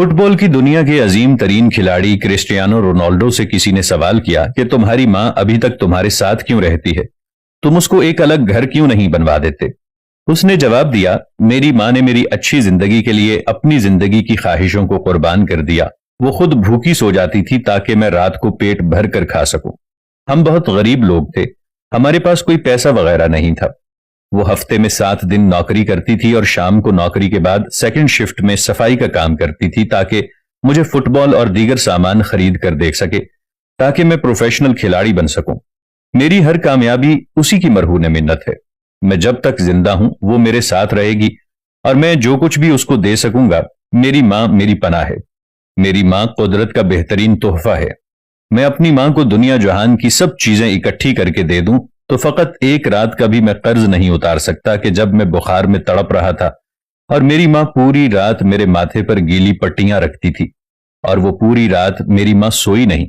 Fit بال کی دنیا کے عظیم ترین کھلاڑی کرسٹیانو رونالڈو سے کسی نے سوال کیا کہ تمہاری ماں ابھی تک تمہارے ساتھ کیوں رہتی ہے؟ تم اس کو ایک الگ گھر کیوں نہیں بنوا دیتے؟ اس نے جواب دیا، میری ماں نے میری اچھی زندگی کے لیے اپنی زندگی کی خواہشوں کو قربان کر دیا۔ وہ خود بھوکی سو جاتی تھی تاکہ میں رات کو پیٹ بھر کر کھا سکوں۔ ہم بہت غریب لوگ تھے، ہمارے پاس کوئی پیسہ وغیرہ نہیں تھا۔ وہ ہفتے میں 7 دن نوکری کرتی تھی اور شام کو نوکری کے بعد سیکنڈ شفٹ میں صفائی کا کام کرتی تھی تاکہ مجھے فٹ بال اور دیگر سامان خرید کر دیکھ سکے، تاکہ میں پروفیشنل کھلاڑی بن سکوں۔ میری ہر کامیابی اسی کی مرہون منت ہے۔ میں جب تک زندہ ہوں وہ میرے ساتھ رہے گی اور میں جو کچھ بھی اس کو دے سکوں گا۔ میری ماں میری پناہ ہے۔ میری ماں قدرت کا بہترین تحفہ ہے۔ میں اپنی ماں کو دنیا جہان کی سب چیزیں اکٹھی کر کے دے دوں تو فقط ایک رات کا بھی میں قرض نہیں اتار سکتا کہ جب میں بخار میں تڑپ رہا تھا اور میری ماں پوری رات میرے ماتھے پر گیلی پٹیاں رکھتی تھی، اور وہ پوری رات میری ماں سوئی نہیں۔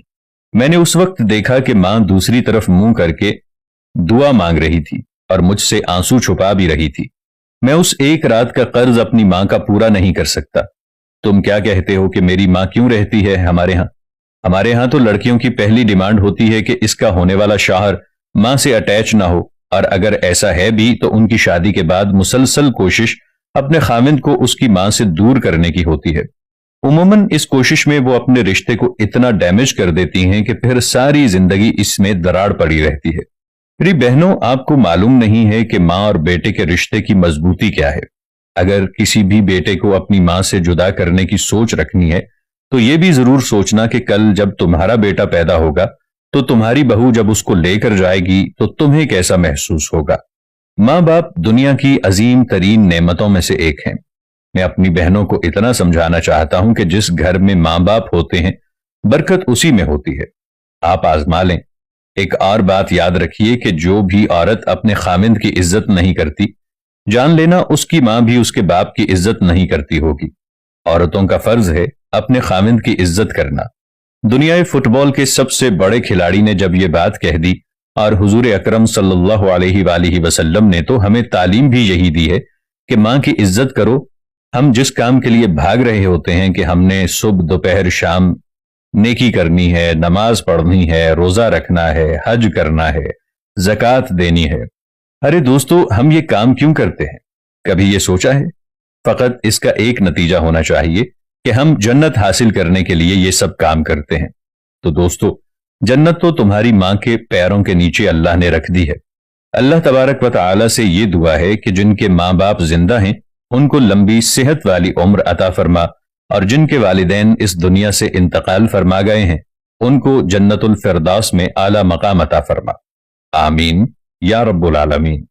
میں نے اس وقت دیکھا کہ ماں دوسری طرف منہ کر کے دعا مانگ رہی تھی اور مجھ سے آنسو چھپا بھی رہی تھی۔ میں اس ایک رات کا قرض اپنی ماں کا پورا نہیں کر سکتا۔ تم کیا کہتے ہو کہ میری ماں کیوں رہتی ہے ہمارے ہاں؟ ہمارے ہاں تو لڑکیوں کی پہلی ڈیمانڈ ہوتی ہے کہ اس کا ہونے والا شوہر ماں سے اٹیچ نہ ہو، اور اگر ایسا ہے بھی تو ان کی شادی کے بعد مسلسل کوشش اپنے خاوند کو اس کی ماں سے دور کرنے کی ہوتی ہے۔ عموماً اس کوشش میں وہ اپنے رشتے کو اتنا ڈیمیج کر دیتی ہیں کہ پھر ساری زندگی اس میں دراڑ پڑی رہتی ہے۔ میری بہنوں، آپ کو معلوم نہیں ہے کہ ماں اور بیٹے کے رشتے کی مضبوطی کیا ہے۔ اگر کسی بھی بیٹے کو اپنی ماں سے جدا کرنے کی سوچ رکھنی ہے تو یہ بھی ضرور سوچنا کہ کل جب تمہارا بیٹا پیدا ہوگا تو تمہاری بہو جب اس کو لے کر جائے گی تو تمہیں کیسا محسوس ہوگا۔ ماں باپ دنیا کی عظیم ترین نعمتوں میں سے ایک ہیں۔ میں اپنی بہنوں کو اتنا سمجھانا چاہتا ہوں کہ جس گھر میں ماں باپ ہوتے ہیں برکت اسی میں ہوتی ہے۔ آپ آزما لیں۔ ایک اور بات یاد رکھیے کہ جو بھی عورت اپنے خاوند کی عزت نہیں کرتی، جان لینا اس کی ماں بھی اس کے باپ کی عزت نہیں کرتی ہوگی۔ عورتوں کا فرض ہے اپنے خاوند کی عزت کرنا۔ دنیا فٹ بال کے سب سے بڑے کھلاڑی نے جب یہ بات کہہ دی، اور حضور اکرم صلی اللہ علیہ وآلہ وسلم نے تو ہمیں تعلیم بھی یہی دی ہے کہ ماں کی عزت کرو۔ ہم جس کام کے لیے بھاگ رہے ہوتے ہیں کہ ہم نے صبح دوپہر شام نیکی کرنی ہے، نماز پڑھنی ہے، روزہ رکھنا ہے، حج کرنا ہے، زکوٰۃ دینی ہے، ارے دوستو، ہم یہ کام کیوں کرتے ہیں؟ کبھی یہ سوچا ہے؟ فقط اس کا ایک نتیجہ ہونا چاہیے کہ ہم جنت حاصل کرنے کے لیے یہ سب کام کرتے ہیں۔ تو دوستو، جنت تو تمہاری ماں کے پیروں کے نیچے اللہ نے رکھ دی ہے۔ اللہ تبارک و تعالی سے یہ دعا ہے کہ جن کے ماں باپ زندہ ہیں ان کو لمبی صحت والی عمر عطا فرما، اور جن کے والدین اس دنیا سے انتقال فرما گئے ہیں ان کو جنت الفردوس میں اعلیٰ مقام عطا فرما۔ آمین یا رب العالمین۔